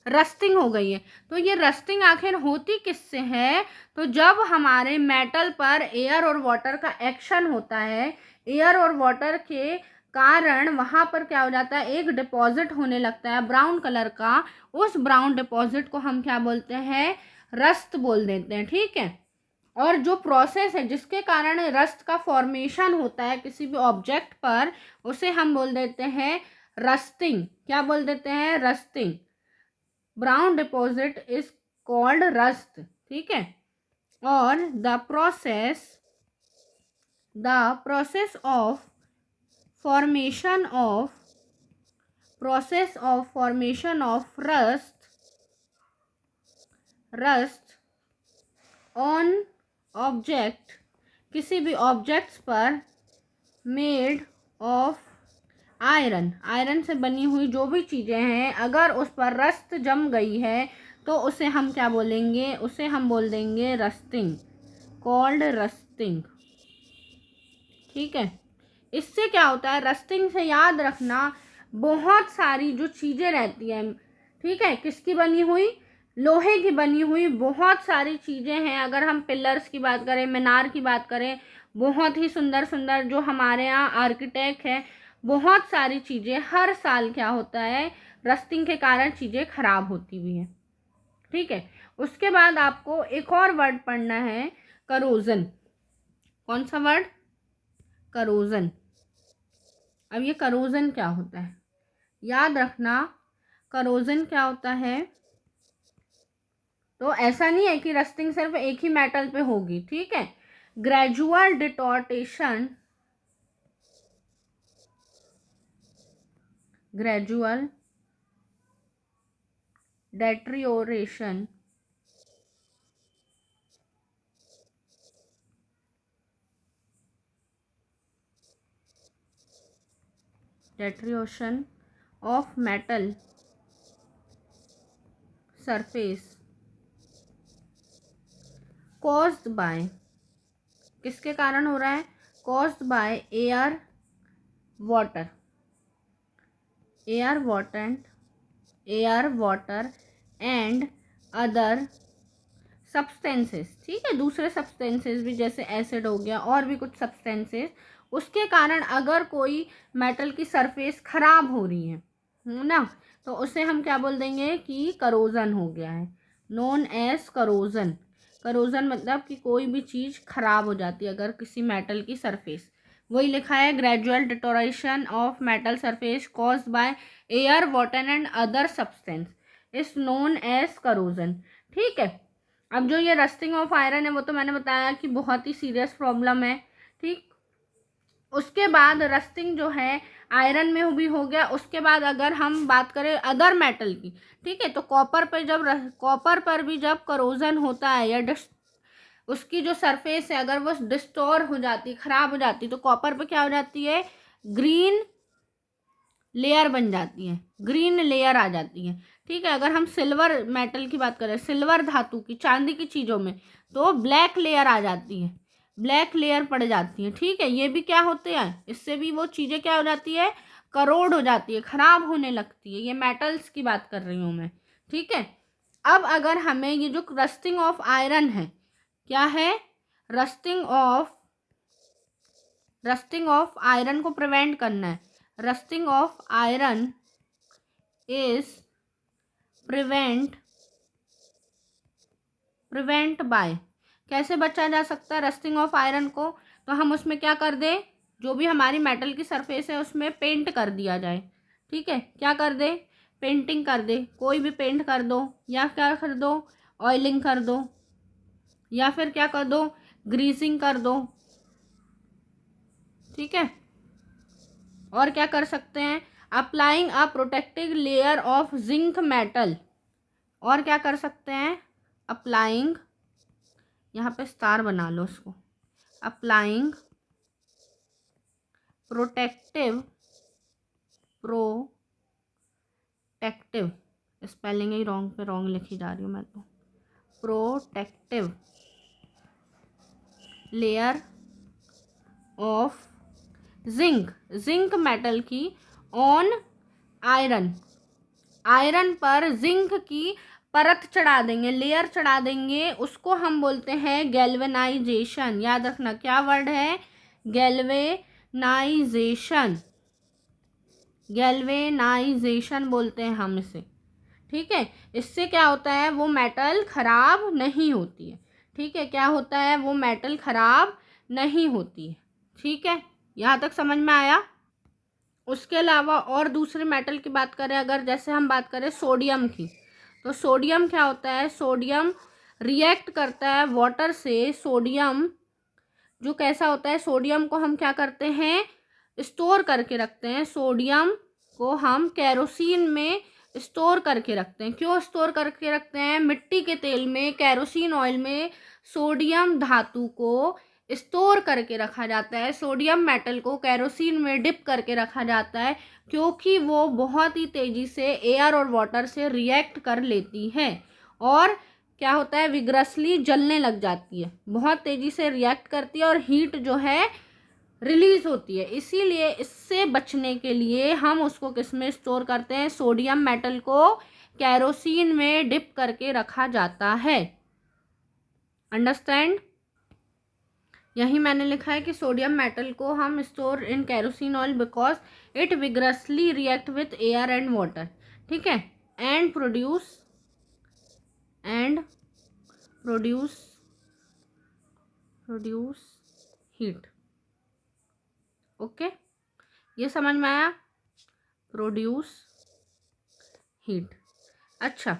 रस्टिंग हो गई है। तो ये रस्टिंग आखिर होती किससे है, तो जब हमारे मेटल पर एयर और वाटर का एक्शन होता है, एयर और वाटर के कारण वहाँ पर क्या हो जाता है, एक डिपॉजिट होने लगता है ब्राउन कलर का, उस ब्राउन डिपॉजिट को हम क्या बोलते हैं, रस्ट बोल देते हैं। ठीक है, और जो प्रोसेस है जिसके कारण रस्ट का फॉर्मेशन होता है किसी भी ऑब्जेक्ट पर, उसे हम बोल देते हैं रस्टिंग। क्या बोल देते हैं, rusting. Brown deposit is called rust. ठीक है, और the process of formation of rust on object, किसी भी ऑब्जेक्ट्स पर, मेड ऑफ आयरन से बनी हुई जो भी चीज़ें हैं, अगर उस पर रस्ट जम गई है तो उसे हम क्या बोलेंगे, उसे हम बोल देंगे रस्टिंग, कॉल्ड रस्टिंग। ठीक है, इससे क्या होता है, रस्टिंग से याद रखना, बहुत सारी जो चीज़ें रहती हैं, ठीक है, किसकी बनी हुई, लोहे की बनी हुई बहुत सारी चीज़ें हैं। अगर हम पिलर्स की बात करें, मीनार की बात करें, बहुत ही सुंदर सुंदर जो हमारे यहाँ आर्किटेक्ट है, बहुत सारी चीज़ें हर साल क्या होता है, रस्टिंग के कारण चीज़ें खराब होती भी हैं। ठीक है, उसके बाद आपको एक और वर्ड पढ़ना है, करोजन। कौन सा वर्ड, करोजन। अब ये करोजन क्या होता है, याद रखना, करोजन क्या होता है, तो ऐसा नहीं है कि रस्टिंग सिर्फ एक ही मेटल पे होगी। ठीक है, gradual deterioration, gradual deterioration of metal surface caused by, किसके कारण हो रहा है, caused by air water and other substances. ठीक है, दूसरे सब्सटेंसेस भी, जैसे एसिड हो गया और भी कुछ सब्सटेंसेस, उसके कारण अगर कोई मेटल की सरफेस खराब हो रही है ना, तो उसे हम क्या बोल देंगे कि करोजन हो गया है, नोन एज करोजन। करोजन मतलब कि कोई भी चीज़ खराब हो जाती है अगर किसी मेटल की सरफेस, वही लिखा है, gradual deterioration of metal surface caused by air water and other substance is known as corrosion. ठीक है, अब जो ये रस्टिंग ऑफ आयरन है वो तो मैंने बताया कि बहुत ही सीरियस प्रॉब्लम है, ठीक। उसके बाद रस्टिंग जो है आयरन में भी हो गया। उसके बाद अगर हम बात करें अदर मेटल की, ठीक है, तो कॉपर पर भी जब करोजन होता है या उसकी जो सरफेस है अगर वो डिस्टोर हो जाती, खराब हो जाती, तो कॉपर पे क्या हो जाती है, ग्रीन लेयर बन जाती है, ग्रीन लेयर आ जाती है, ठीक है। अगर हम सिल्वर मेटल की बात करें, सिल्वर धातु की, चांदी की चीज़ों में, तो ब्लैक लेयर आ जाती है, ब्लैक लेयर पड़ जाती है, ठीक है। ये भी क्या होते हैं, इससे भी वो चीज़ें क्या हो जाती है, करोड हो जाती है, खराब होने लगती है। ये मेटल्स की बात कर रही हूँ मैं, ठीक है। अब अगर हमें ये जो रस्टिंग ऑफ आयरन है, क्या है, रस्टिंग ऑफ आयरन को प्रिवेंट करना है। Rusting of iron is prevent by, कैसे बचा जा सकता है रस्टिंग ऑफ आयरन को, तो हम उसमें क्या कर दें, जो भी हमारी मेटल की सरफेस है उसमें पेंट कर दिया जाए, ठीक है। क्या कर दे, पेंटिंग कर दे, कोई भी पेंट कर दो, या क्या कर दो, ऑयलिंग कर दो, या फिर क्या कर दो, ग्रीसिंग कर दो, ठीक है। और क्या कर सकते हैं, applying a protective layer of zinc metal, और क्या कर सकते हैं, अप्लाइंग, यहाँ पे स्टार बना लो उसको, अप्लाइंग प्रोटेक्टिव स्पेलिंग ही रॉन्ग पे रॉन्ग लिखी जा रही हूँ मैं तो, protective layer of zinc metal की ऑन आयरन पर जिंक की परत चढ़ा देंगे, लेयर चढ़ा देंगे, उसको हम बोलते हैं गैल्वेनाइजेशन। याद रखना क्या वर्ड है, गैल्वेनाइजेशन बोलते हैं हम इसे, ठीक है। इससे क्या होता है, वो मेटल खराब नहीं होती है, ठीक है। क्या होता है, वो मेटल खराब नहीं होती है, ठीक है। यहाँ तक समझ में आया। उसके अलावा और दूसरे मेटल की बात करें अगर, जैसे हम बात करें सोडियम की, तो सोडियम क्या होता है, सोडियम रिएक्ट करता है वाटर से। सोडियम जो कैसा होता है, सोडियम को हम क्या करते हैं, स्टोर करके रखते हैं। सोडियम को हम कैरोसिन में स्टोर करके रखते हैं। क्यों स्टोर करके रखते हैं, मिट्टी के तेल में, कैरोसिन ऑयल में सोडियम धातु को स्टोर करके रखा जाता है, सोडियम मेटल को कैरोसिन में डिप करके रखा जाता है, क्योंकि वो बहुत ही तेज़ी से एयर और वाटर से रिएक्ट कर लेती है और क्या होता है, विग्रसली जलने लग जाती है, बहुत तेज़ी से रिएक्ट करती है और हीट जो है रिलीज होती है। इसीलिए इससे बचने के लिए हम उसको किस में स्टोर करते हैं, सोडियम मेटल को कैरोसिन में डिप करके रखा जाता है। अंडरस्टैंड। यही मैंने लिखा है कि सोडियम मेटल को हम store in kerosene oil because it vigorously react with air and water, ठीक है, एंड प्रोड्यूस हीट। ओके, ये समझ में आया, प्रोड्यूस हीट। अच्छा,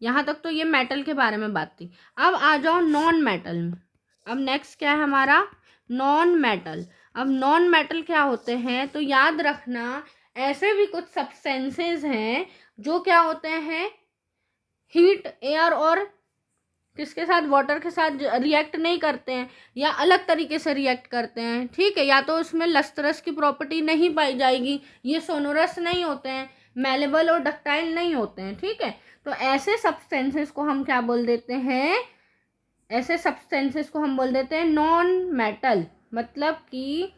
यहाँ तक तो ये मेटल के बारे में बात थी। अब आ जाओ नॉन मेटल में। अब नेक्स्ट क्या है हमारा, नॉन मेटल। अब नॉन मेटल क्या होते हैं, तो याद रखना ऐसे भी कुछ सब्सटेंसेस हैं जो क्या होते हैं, हीट, एयर और किसके साथ, वाटर के साथ रिएक्ट नहीं करते हैं या अलग तरीके से रिएक्ट करते हैं, ठीक है। या तो उसमें लस्टरस की प्रॉपर्टी नहीं पाई जाएगी, ये सोनोरस नहीं होते हैं, मेलेबल और डक्टाइल नहीं होते हैं, ठीक है। तो ऐसे सब्सटेंसेस को हम क्या बोल देते हैं, ऐसे सब्सटेंसेस को हम बोल देते हैं नॉन मेटल। मतलब कि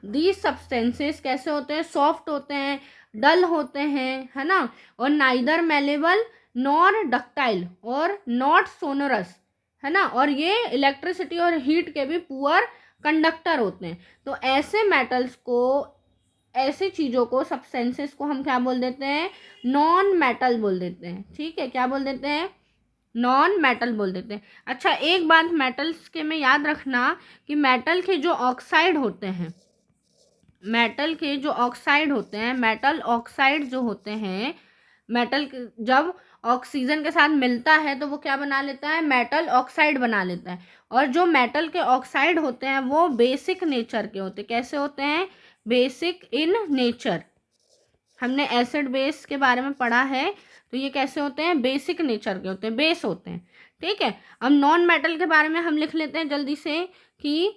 दीज सब्सटेंसेस कैसे होते हैं, सॉफ्ट होते हैं, डल होते हैं, है ना, और नाइदर मेलेबल नॉर डक्टाइल और नॉट सोनोरस, है ना, और ये इलेक्ट्रिसिटी और हीट के भी पुअर कंडक्टर होते हैं। तो ऐसे मेटल्स को, ऐसे चीज़ों को, सब्सटेंसेस को हम क्या बोल देते हैं, नॉन मेटल बोल देते हैं, ठीक है। क्या बोल देते हैं, नॉन मेटल बोल देते हैं। अच्छा, एक बात मेटल्स के में याद रखना कि मेटल के जो ऑक्साइड होते हैं, मेटल के जो ऑक्साइड होते हैं, मेटल ऑक्साइड जो होते हैं, मेटल जब ऑक्सीजन के साथ मिलता है तो वो क्या बना लेता है, मेटल ऑक्साइड बना लेता है। और जो मेटल के ऑक्साइड होते हैं वो बेसिक नेचर के होते हैं। कैसे होते हैं, बेसिक इन नेचर। हमने एसिड बेस के बारे में पढ़ा है, तो ये कैसे होते हैं, बेसिक नेचर के होते हैं, बेस होते हैं। ठीक है, अब नॉन मेटल के बारे में हम लिख लेते हैं जल्दी से कि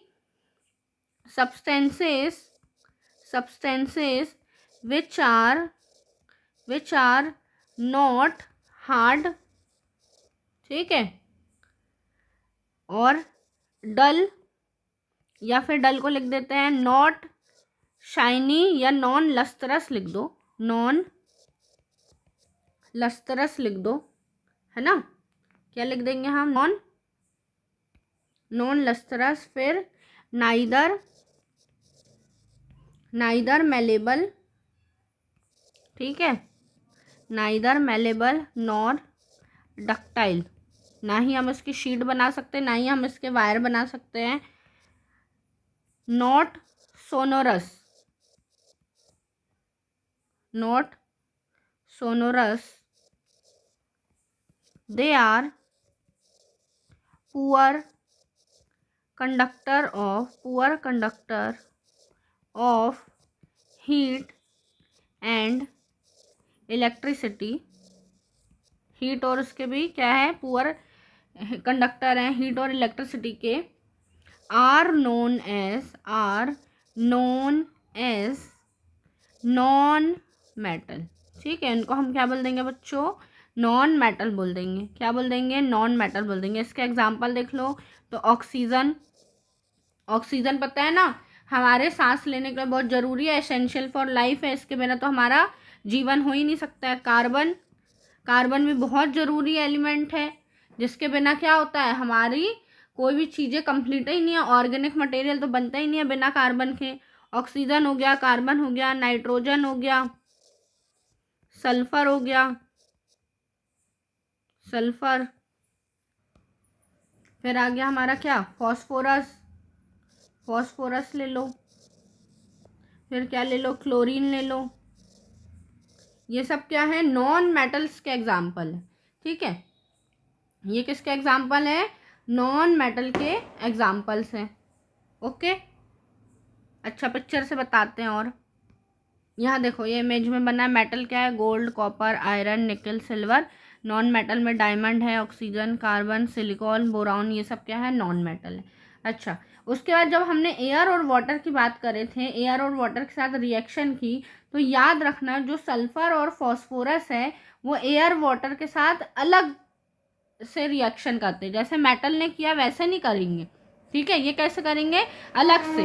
substances which are not hard, ठीक है, और डल, या फिर डल को लिख देते हैं नॉट शाइनी, या नॉन लस्टरस लिख दो, नॉन लस्टरस लिख दो, है ना। क्या लिख देंगे हम, नॉन लस्टरस। फिर नाइदर मेलेबल, ठीक है, नाइदर मेलेबल नॉर डक्टाइल, ना ही हम इसकी शीट बना सकते हैं, ना ही हम इसके वायर बना सकते हैं। Not sonorous, they are poor conductor of heat and electricity. Heat और उसके भी क्या है, पुअर कंडक्टर हैं हीट और इलेक्ट्रिसिटी के। Are known as non metal, ठीक है, इनको हम क्या बोल देंगे बच्चों, नॉन मेटल बोल देंगे। क्या बोल देंगे, नॉन मेटल बोल देंगे। इसके एग्जांपल देख लो, तो ऑक्सीजन पता है ना हमारे सांस लेने के लिए बहुत ज़रूरी है, एसेंशियल फॉर लाइफ है, इसके बिना तो हमारा जीवन हो ही नहीं सकता है। कार्बन भी बहुत ज़रूरी एलिमेंट है, जिसके बिना क्या होता है, हमारी कोई भी चीज़ें कंप्लीट ही नहीं है, ऑर्गेनिक मटेरियल तो बनता ही नहीं है बिना कार्बन के। ऑक्सीजन हो गया, कार्बन हो गया, नाइट्रोजन हो गया, सल्फर हो गया, फिर आ गया हमारा क्या, फॉस्फोरस ले लो, फिर क्या ले लो, क्लोरीन ले लो। ये सब क्या है, नॉन मेटल्स के एग्जाम्पल है। ठीक है, ये किसके एग्जाम्पल है, नॉन मेटल के एग्जाम्पल्स हैं। ओके, अच्छा पिक्चर से बताते हैं। और यहाँ देखो, ये इमेज में बना है, मेटल क्या है, गोल्ड, कॉपर, आयरन, निकल, सिल्वर। नॉन मेटल में डायमंड है, ऑक्सीजन, कार्बन, सिलिकॉन, बोरॉन, ये सब क्या है, नॉन मेटल है। अच्छा, उसके बाद जब हमने एयर और वाटर की बात करे थे, एयर और वाटर के साथ रिएक्शन की, तो याद रखना जो सल्फर और फॉस्फोरस है वो एयर वाटर के साथ अलग से रिएक्शन करते हैं। जैसे मेटल ने किया वैसे नहीं करेंगे, ठीक है, ये कैसे करेंगे, अलग से।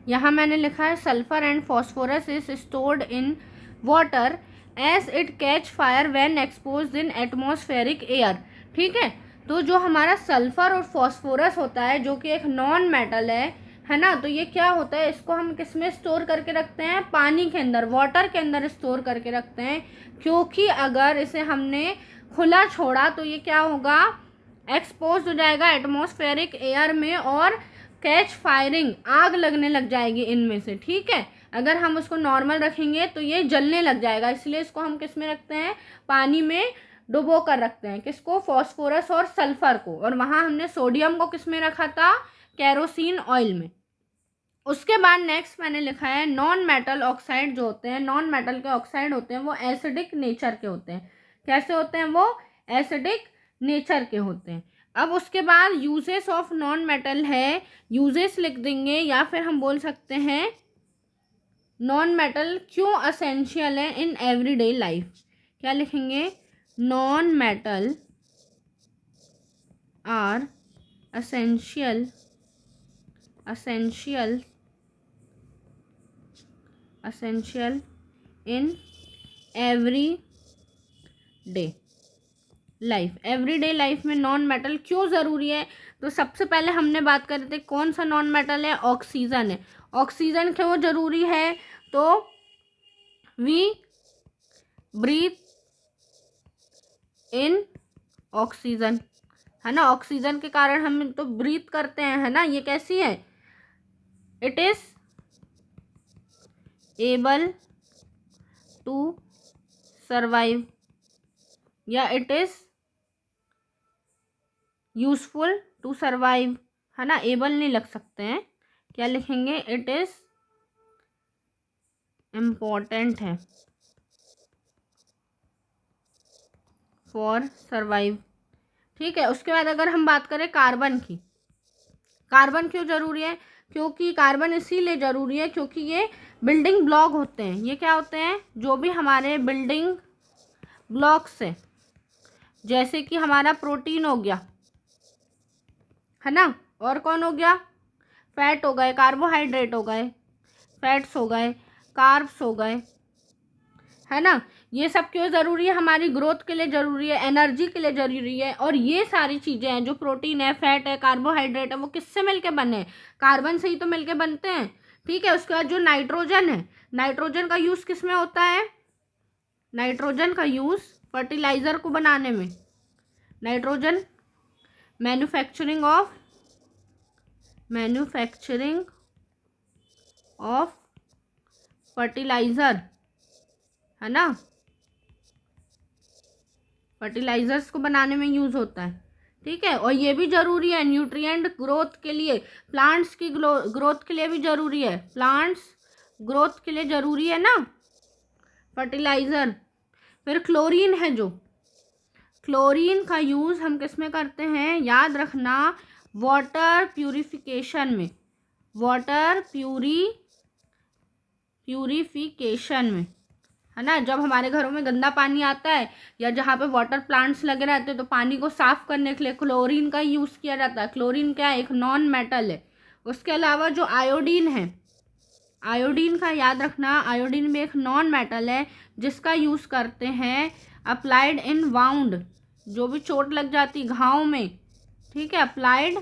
यहाँ मैंने लिखा है sulphur and phosphorus is stored in water as it catch fire when exposed in atmospheric air. ठीक है, तो जो हमारा सल्फर और फॉस्फोरस होता है जो कि एक नॉन मेटल है ना, तो ये क्या होता है, इसको हम किस में स्टोर करके रखते हैं, पानी के अंदर, वाटर के अंदर स्टोर करके रखते हैं। क्योंकि अगर इसे हमने खुला छोड़ा तो ये क्या होगा, एक्सपोज हो जाएगा एटमॉस्फेरिक एयर में और कैच फायरिंग, आग लगने लग जाएगी इनमें से। ठीक है, अगर हम उसको नॉर्मल रखेंगे तो ये जलने लग जाएगा, इसलिए इसको हम किस में रखते हैं, पानी में डुबो कर रखते हैं। किसको, फॉस्फोरस और सल्फर को। और वहाँ हमने सोडियम को किस में रखा था, कैरोसिन ऑयल में। उसके बाद नेक्स्ट मैंने लिखा है नॉन मेटल ऑक्साइड जो होते हैं, नॉन मेटल के ऑक्साइड होते हैं वो एसिडिक नेचर के होते हैं। कैसे होते हैं वो, एसिडिक नेचर के होते हैं। अब उसके बाद यूजेस ऑफ नॉन मेटल है, यूजेस लिख देंगे, या फिर हम बोल सकते हैं नॉन मेटल क्यों असेंशियल है इन एवरीडे लाइफ। क्या लिखेंगे, non metal are essential in every day life. Everyday life में नॉन मेटल क्यों ज़रूरी है, तो सबसे पहले हमने बात करी थी कौन सा नॉन मेटल है, ऑक्सीजन है। ऑक्सीजन क्यों ज़रूरी है, तो वी ब्रीथ इन ऑक्सीजन, है ना, ऑक्सीजन के कारण हम तो ब्रीथ करते हैं, है ना। ये कैसी है, it is able to survive, या it is useful to survive, है ना, एबल नहीं लग सकते हैं, क्या लिखेंगे, इट इज़ इम्पोर्टेंट है फॉर सर्वाइव। ठीक है, उसके बाद अगर हम बात करें कार्बन की, कार्बन क्यों ज़रूरी है, क्योंकि कार्बन इसीलिए ज़रूरी है क्योंकि ये बिल्डिंग ब्लॉक होते हैं। ये क्या होते हैं, जो भी हमारे बिल्डिंग ब्लॉक्स है, जैसे कि हमारा प्रोटीन हो गया, है ना, और कौन हो गया, फैट हो गए, कार्बोहाइड्रेट हो गए, फैट्स हो गए, कार्ब्स हो गए, है ना, ये सब क्यों ज़रूरी है, हमारी ग्रोथ के लिए ज़रूरी है, एनर्जी के लिए ज़रूरी है। और ये सारी चीज़ें हैं, जो प्रोटीन है, फैट है, कार्बोहाइड्रेट है, वो किससे मिलके बने हैं, कार्बन से ही तो मिलके बनते हैं। ठीक है, उसके बाद जो नाइट्रोजन है, नाइट्रोजन का यूज़ किस में होता है, नाइट्रोजन का यूज़ फर्टिलाइज़र को बनाने में, नाइट्रोजन मैन्युफैक्चरिंग ऑफ फर्टिलाइज़र, है ना, फर्टिलाइजर्स को बनाने में यूज़ होता है। ठीक है, और ये भी ज़रूरी है न्यूट्रिएंट ग्रोथ के लिए, प्लांट्स की ग्रोथ के लिए भी ज़रूरी है, प्लांट्स ग्रोथ के लिए ज़रूरी है ना फर्टिलाइज़र। फिर क्लोरीन है, जो क्लोरीन का यूज़ हम किस में करते हैं, याद रखना, वाटर प्यूरिफिकेशन में, वाटर प्यूरिफिकेशन में, है ना, जब हमारे घरों में गंदा पानी आता है या जहाँ पे वाटर प्लांट्स लगे रहते हैं तो पानी को साफ़ करने के लिए क्लोरीन का यूज़ किया जाता है। क्लोरीन क्या है, एक नॉन मेटल है। उसके अलावा जो आयोडीन है, आयोडीन का याद रखना, आयोडीन भी एक नॉन मेटल है जिसका यूज़ करते हैं अप्लाइड इन वाउंड, जो भी चोट लग जाती घाव में, ठीक है, applied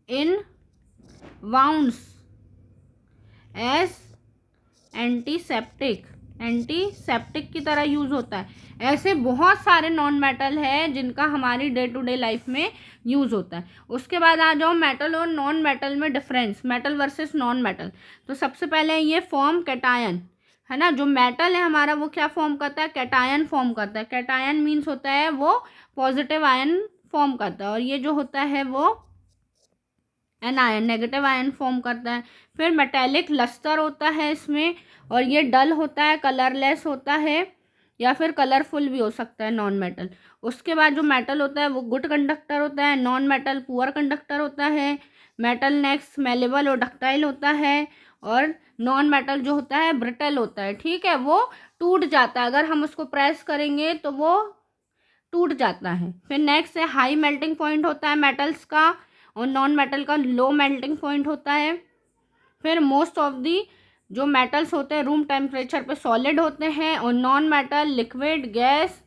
in wounds as antiseptic की तरह यूज़ होता है। ऐसे बहुत सारे नॉन मेटल है जिनका हमारी डे टू डे लाइफ में यूज़ होता है। उसके बाद आ जाओ मेटल और नॉन मेटल में difference, metal versus non metal. तो सबसे पहले ये फॉर्म कैटायन, है ना, जो मेटल है हमारा वो क्या फॉर्म करता है, कैटायन फॉर्म करता है। कैटायन मीन्स होता है वो पॉजिटिव आयन फॉर्म करता है, और ये जो होता है वो एनायन नेगेटिव आयन फॉर्म करता है। फिर मेटेलिक लस्टर होता है इसमें, और ये डल होता है, कलरलेस होता है, या फिर कलरफुल भी हो सकता है नॉन मेटल। उसके बाद जो मेटल होता है वो गुड कंडक्टर होता है, नॉन मेटल पुअर कंडक्टर होता है। मेटल नेक्स्ट मेलेबल और डक्टाइल होता है, और नॉन मेटल जो होता है ब्रिटल होता है। ठीक है, वो टूट जाता है, अगर हम उसको प्रेस करेंगे तो वो टूट जाता है। फिर नेक्स्ट है हाई मेल्टिंग पॉइंट होता है मेटल्स का, और नॉन मेटल का लो मेल्टिंग पॉइंट होता है। फिर मोस्ट ऑफ दी जो मेटल्स होते हैं रूम टेम्परेचर पे सॉलिड होते हैं, और नॉन मेटल लिक्विड गैस,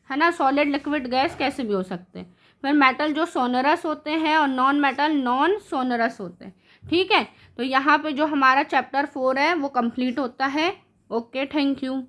है ना, सॉलिड लिक्विड गैस कैसे भी हो सकते हैं। फिर मेटल जो सोनरस होते हैं और नॉन मेटल नॉन सोनरस होते हैं। ठीक है, तो यहाँ पे जो हमारा चैप्टर 4 है वो कंप्लीट होता है। Okay, thank you.